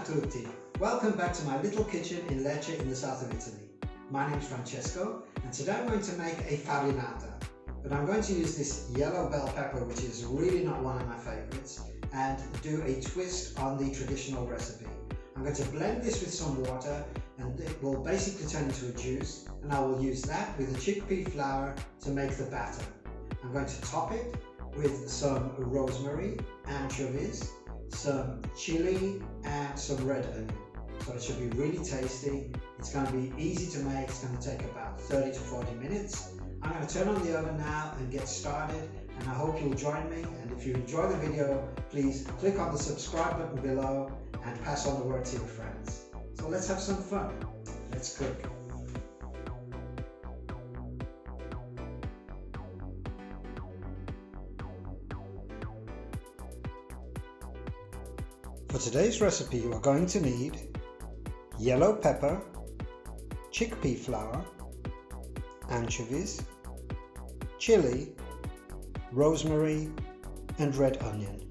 tutti! Welcome back to my little kitchen in Lecce in the south of Italy. My name is Francesco and today I'm going to make a farinata. But I'm going to use this yellow bell pepper, which is really not one of my favorites, and do a twist on the traditional recipe. I'm going to blend this with some water and it will basically turn into a juice, and I will use that with the chickpea flour to make the batter. I'm going to top it with some rosemary, anchovies, some chili and some red onion. So it should be really tasty. It's going to be easy to make. It's going to take about 30 to 40 minutes. I'm going to turn on the oven now and get started, and I hope you'll join me. And if you enjoy the video, please click on the subscribe button below and pass on the word to your friends. So let's have some fun. Let's cook. For today's recipe, you are going to need yellow pepper, chickpea flour, anchovies, chili, rosemary and red onion.